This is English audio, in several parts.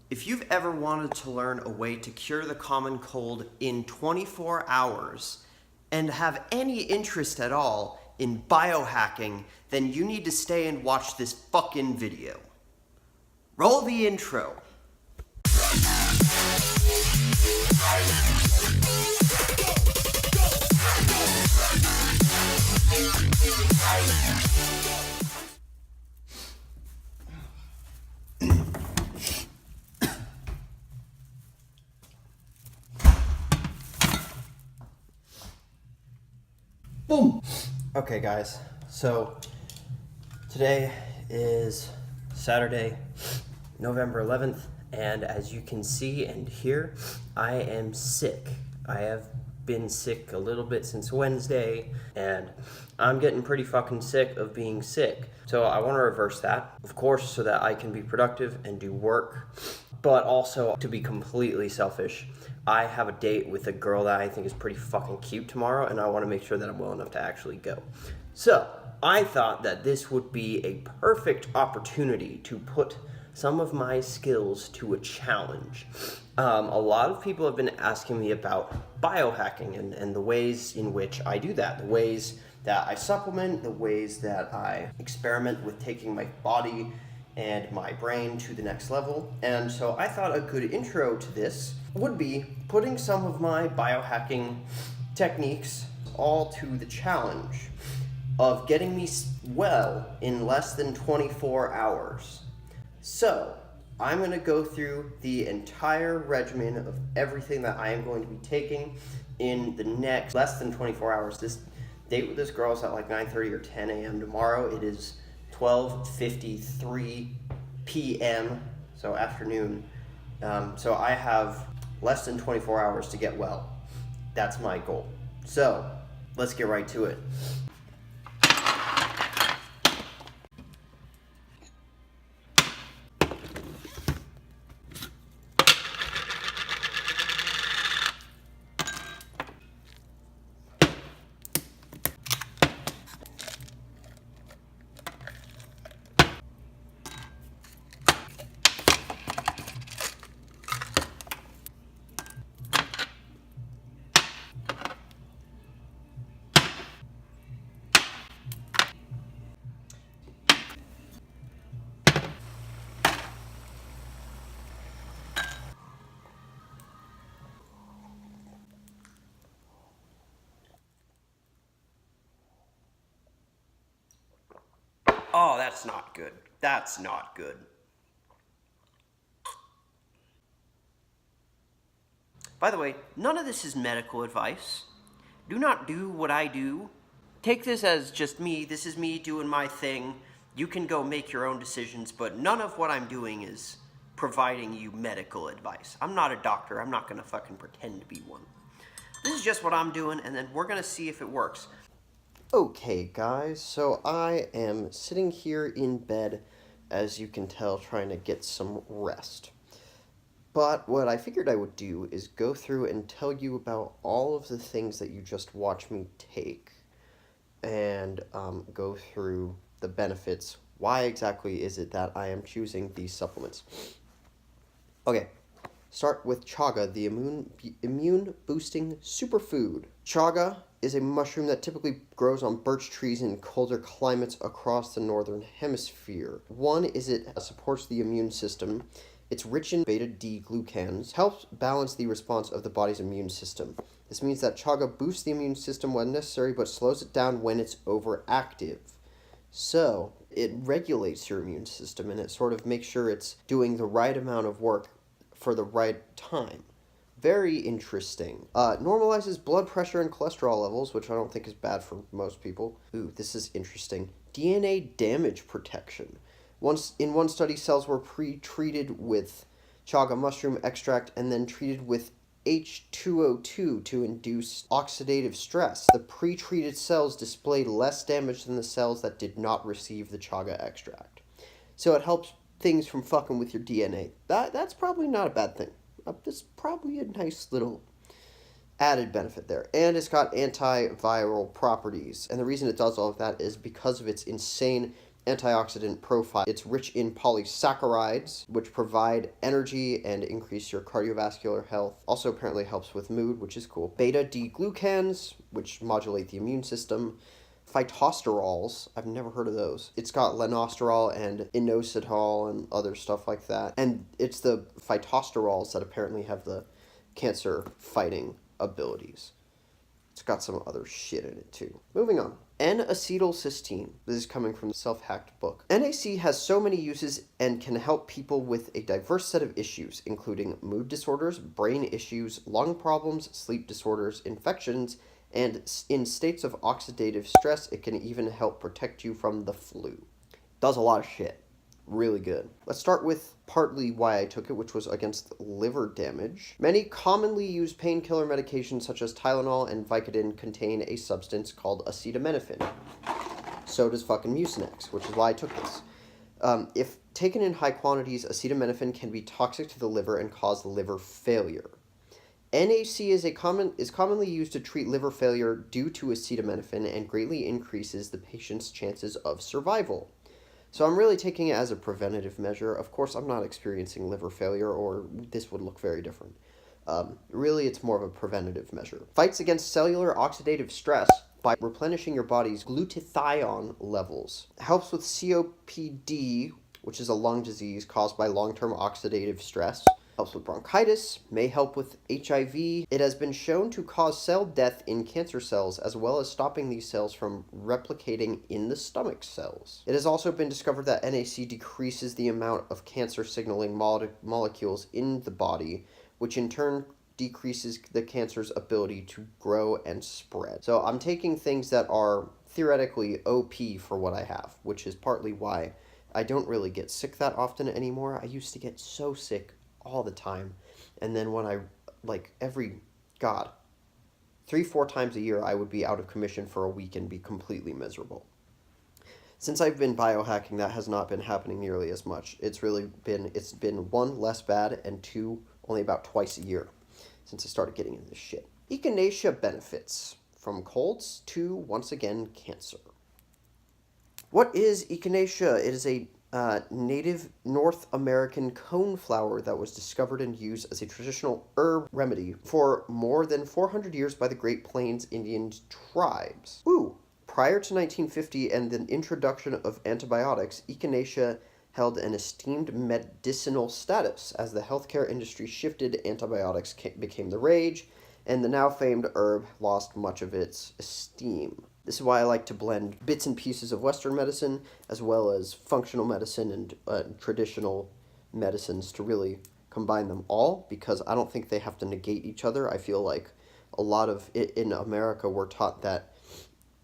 If you've ever wanted to learn a way to cure the common cold in 24 hours and have any interest at all in biohacking, then you need to stay and watch this fucking video. Roll the intro. Boom! Okay guys, so today is Saturday, November 11th, and as you can see and hear, I am sick. I have been sick a little bit since Wednesday, and I'm getting pretty fucking sick of being sick. So I want to reverse that, of course, so that I can be productive and do work, but also to be completely selfish. I have a date with a girl that I think is pretty fucking cute tomorrow, and I want to make sure that I'm well enough to actually go. So I thought that this would be a perfect opportunity to put some of my skills to a challenge. A lot of people have been asking me about biohacking and the ways in which I do that, the ways that I supplement, the ways that I experiment with taking my body and my brain to the next level. And so I thought a good intro to this would be putting some of my biohacking techniques all to the challenge of getting me well in less than 24 hours. So I'm going to go through the entire regimen of everything that I am going to be taking in the next less than 24 hours. This date with this girl is at like 9:30 or 10 a.m. tomorrow. It is 12:53 p.m., so afternoon. So I have less than 24 hours to get well. That's my goal. So let's get right to it. Oh, that's not good. That's not good. By the way, none of this is medical advice. Do not do what I do. Take this as just me. This is me doing my thing. You can go make your own decisions, but none of what I'm doing is providing you medical advice. I'm not a doctor. I'm not going to fucking pretend to be one. This is just what I'm doing, and then we're going to see if it works. Okay, guys, so I am sitting here in bed, as you can tell, trying to get some rest. But what I figured I would do is go through and tell you about all of the things that you just watched me take, and go through the benefits. Why exactly is it that I am choosing these supplements? Okay. Start with chaga, the immune-boosting superfood. Chaga is a mushroom that typically grows on birch trees in colder climates across the northern hemisphere. One is it supports the immune system. It's rich in Beta D-Glucans, helps balance the response of the body's immune system. This means that chaga boosts the immune system when necessary, but slows it down when it's overactive. So, it regulates your immune system, and it sort of makes sure it's doing the right amount of work for the right time. Very interesting. Normalizes blood pressure and cholesterol levels, which I don't think is bad for most people. Ooh, this is interesting. DNA damage protection. In one study, cells were pre-treated with chaga mushroom extract and then treated with H2O2 to induce oxidative stress. The pre-treated cells displayed less damage than the cells that did not receive the chaga extract. So it helps things from fucking with your DNA. That's probably not a bad thing. That's probably a nice little added benefit there. And it's got antiviral properties. And the reason it does all of that is because of its insane antioxidant profile. It's rich in polysaccharides, which provide energy and increase your cardiovascular health. Also apparently helps with mood, which is cool. Beta D-Glucans, which modulate the immune system. Phytosterols, I've never heard of those. It's got lanosterol and N-ACETYL and other stuff like that. And it's the phytosterols that apparently have the cancer fighting abilities. It's got some other shit in it too. Moving on. N-ACETYL. This is coming from the Self-Hacked book. NAC has so many uses and can help people with a diverse set of issues, including mood disorders, brain issues, lung problems, sleep disorders, infections, and in states of oxidative stress, it can even help protect you from the flu. Does a lot of shit. Really good. Let's start with partly why I took it, which was against liver damage. Many commonly used painkiller medications such as Tylenol and Vicodin contain a substance called Acetaminophen. So does fucking Mucinex, which is why I took this. If taken in high quantities, Acetaminophen can be toxic to the liver and cause liver failure. NAC is commonly used to treat liver failure due to acetaminophen and greatly increases the patient's chances of survival. So I'm really taking it as a preventative measure. Of course, I'm not experiencing liver failure, or this would look very different. Really, it's more of a preventative measure. Fights against cellular oxidative stress by replenishing your body's glutathione levels. Helps with COPD, which is a lung disease caused by long-term oxidative stress. Helps with bronchitis, may help with HIV. It has been shown to cause cell death in cancer cells, as well as stopping these cells from replicating in the stomach cells. It has also been discovered that NAC decreases the amount of cancer signaling molecules in the body, which in turn decreases the cancer's ability to grow and spread. So I'm taking things that are theoretically OP for what I have, which is partly why I don't really get sick that often anymore. I used to get so sick all the time, and then when I, like, 3-4 times a year I would be out of commission for a week and be completely miserable. Since I've been biohacking, that has not been happening nearly as much. It's been 1, less bad, and 2, only about twice a year since I started getting into this shit. Echinacea benefits, from colds to, once again, cancer. What is echinacea? It is a native North American cone flower that was discovered and used as a traditional herb remedy for more than 400 years by the Great Plains Indian tribes. Prior to 1950 and the introduction of antibiotics, echinacea held an esteemed medicinal status. As the healthcare industry shifted, antibiotics became the rage, and the now famed herb lost much of its esteem. This is why I like to blend bits and pieces of Western medicine as well as functional medicine and traditional medicines to really combine them all, because I don't think they have to negate each other. I feel like a lot of it in America, we're taught that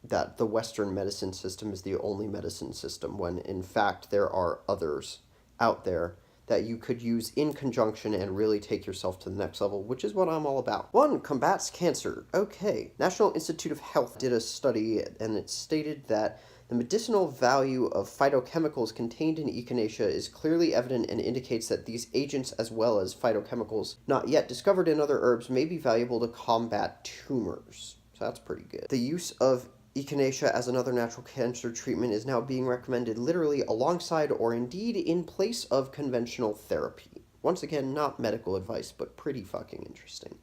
the Western medicine system is the only medicine system, when in fact there are others out there that you could use in conjunction and really take yourself to the next level, which is what I'm all about. 1, combats cancer. Okay. National Institute of Health did a study, and it stated that the medicinal value of phytochemicals contained in echinacea is clearly evident and indicates that these agents, as well as phytochemicals not yet discovered in other herbs, may be valuable to combat tumors. So that's pretty good. The use of echinacea as another natural cancer treatment is now being recommended literally alongside or indeed in place of conventional therapy. Once again, not medical advice, but pretty fucking interesting.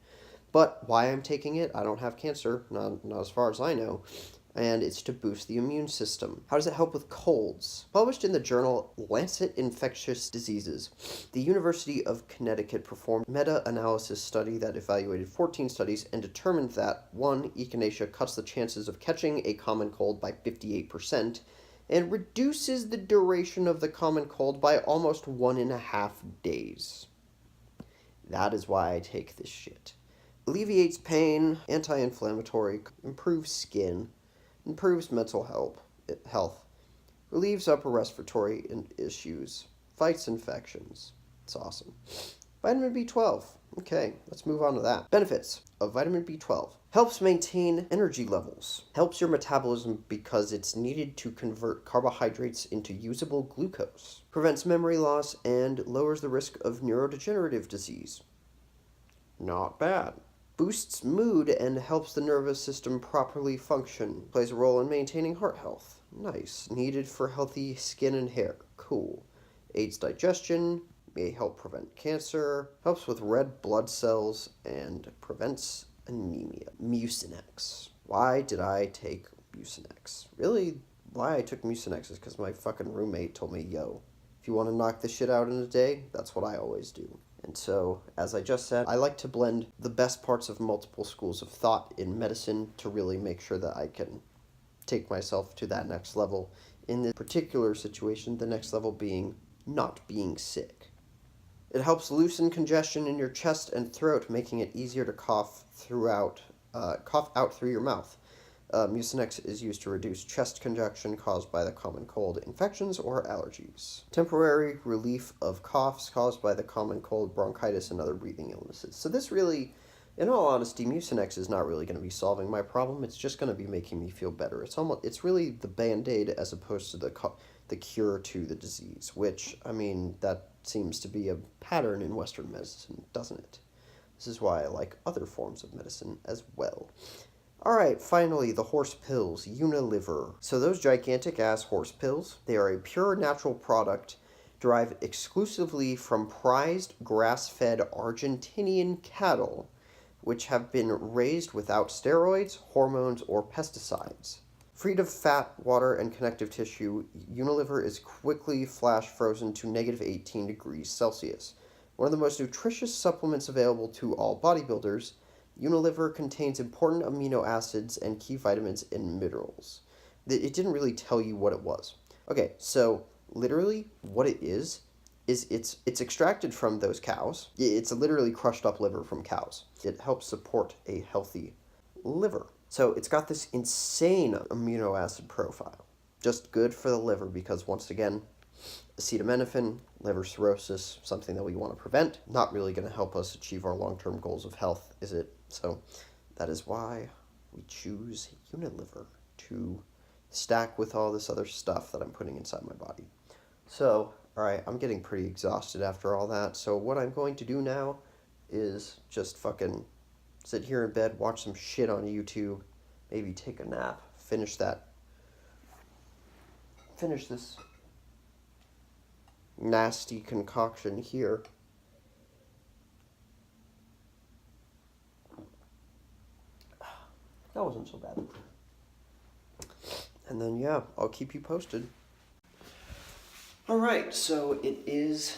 But why I'm taking it, I don't have cancer, not as far as I know, and it's to boost the immune system. How does it help with colds? Published in the journal Lancet Infectious Diseases, the University of Connecticut performed a meta-analysis study that evaluated 14 studies and determined that 1, echinacea cuts the chances of catching a common cold by 58% and reduces the duration of the common cold by almost 1.5 days. That is why I take this shit. Alleviates pain, anti-inflammatory, improves skin, improves mental health, relieves upper respiratory issues, fights infections. It's awesome. Vitamin B12. Okay, let's move on to that. Benefits of vitamin B12. Helps maintain energy levels. Helps your metabolism because it's needed to convert carbohydrates into usable glucose. Prevents memory loss and lowers the risk of neurodegenerative disease. Not bad. boosts mood and helps the nervous system properly function. Plays a role in maintaining heart health. Nice. Needed for healthy skin and hair. Cool. Aids digestion, may help prevent cancer, helps with red blood cells, and prevents anemia. Mucinex. Why did I take Mucinex? Really, why I took Mucinex is because my fucking roommate told me, yo, if you want to knock this shit out in a day, that's what I always do. And so, as I just said, I like to blend the best parts of multiple schools of thought in medicine to really make sure that I can take myself to that next level. In this particular situation, the next level being not being sick. It helps loosen congestion in your chest and throat, making it easier to cough out through your mouth. Mucinex is used to reduce chest congestion caused by the common cold infections or allergies. Temporary relief of coughs caused by the common cold, bronchitis, and other breathing illnesses. So this really, in all honesty, Mucinex is not really going to be solving my problem. It's just going to be making me feel better. It's really the Band-Aid as opposed to the cure to the disease, which, I mean, that seems to be a pattern in Western medicine, doesn't it? This is why I like other forms of medicine as well. Alright, finally, the horse pills, Uniliver. So those gigantic-ass horse pills, they are a pure natural product derived exclusively from prized grass-fed Argentinian cattle, which have been raised without steroids, hormones, or pesticides. Freed of fat, water, and connective tissue, Uniliver is quickly flash frozen to -18 degrees Celsius. One of the most nutritious supplements available to all bodybuilders, Uniliver contains important amino acids and key vitamins and minerals. It didn't really tell you what it was. Okay, so literally what it is it's extracted from those cows. It's literally crushed up liver from cows. It helps support a healthy liver. So it's got this insane amino acid profile. Just good for the liver because, once again, acetaminophen, liver cirrhosis, something that we want to prevent. Not really going to help us achieve our long-term goals of health, is it? So that is why we choose Uniliver to stack with all this other stuff that I'm putting inside my body. So, alright, I'm getting pretty exhausted after all that. So what I'm going to do now is just fucking sit here in bed, watch some shit on YouTube, maybe take a nap, finish this nasty concoction here. That wasn't so bad. And then, yeah, I'll keep you posted. Alright, so it is...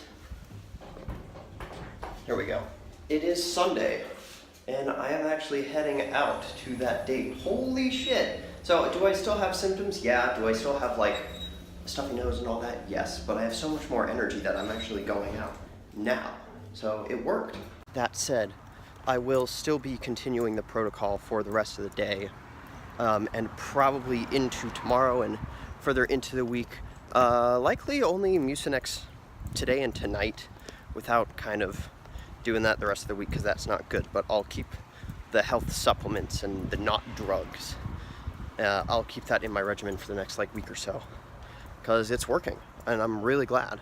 Here we go. It is Sunday, and I am actually heading out to that date. Holy shit! So, do I still have symptoms? Yeah. Do I still have, like, stuffy nose and all that? Yes. But I have so much more energy that I'm actually going out now. So, it worked. That said, I will still be continuing the protocol for the rest of the day, and probably into tomorrow and further into the week. Likely only Mucinex today and tonight, without kind of doing that the rest of the week, because that's not good. But I'll keep the health supplements and the not drugs. I'll keep that in my regimen for the next week or so, because it's working, and I'm really glad.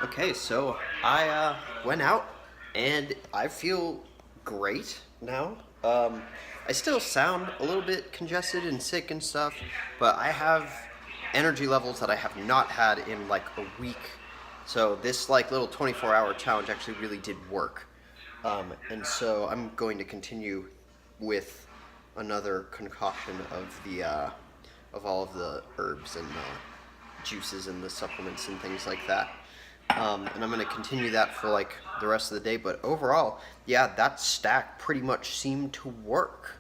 Okay, so I went out, and I feel great now. I still sound a little bit congested and sick and stuff, but I have energy levels that I have not had in a week. So this little 24-hour challenge actually really did work. And so I'm going to continue with another concoction of the of all of the herbs and the juices and the supplements and things like that. And I'm going to continue that for the rest of the day. But overall, yeah, that stack pretty much seemed to work.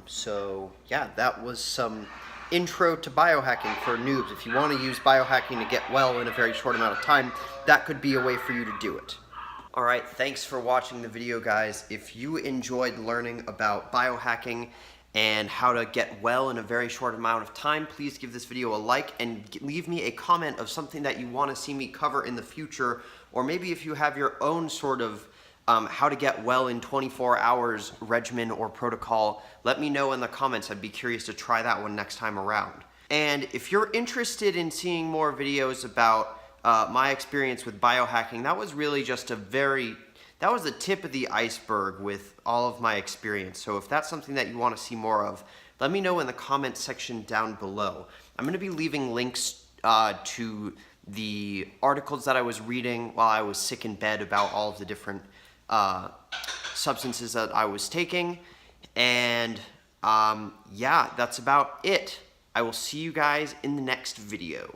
So yeah, that was some intro to biohacking for noobs. If you want to use biohacking to get well in a very short amount of time, that could be a way for you to do it. Alright, thanks for watching the video, guys. If you enjoyed learning about biohacking and how to get well in a very short amount of time, please give this video a like and leave me a comment of something that you want to see me cover in the future, or maybe if you have your own sort of how to get well in 24 hours regimen or protocol, let me know in the comments. I'd be curious to try that one next time around. And if you're interested in seeing more videos about my experience with biohacking, that was really just a very that was the tip of the iceberg with all of my experience. So if that's something that you want to see more of, let me know in the comments section down below. I'm going to be leaving links to the articles that I was reading while I was sick in bed about all of the different substances that I was taking. And yeah, that's about it. I will see you guys in the next video.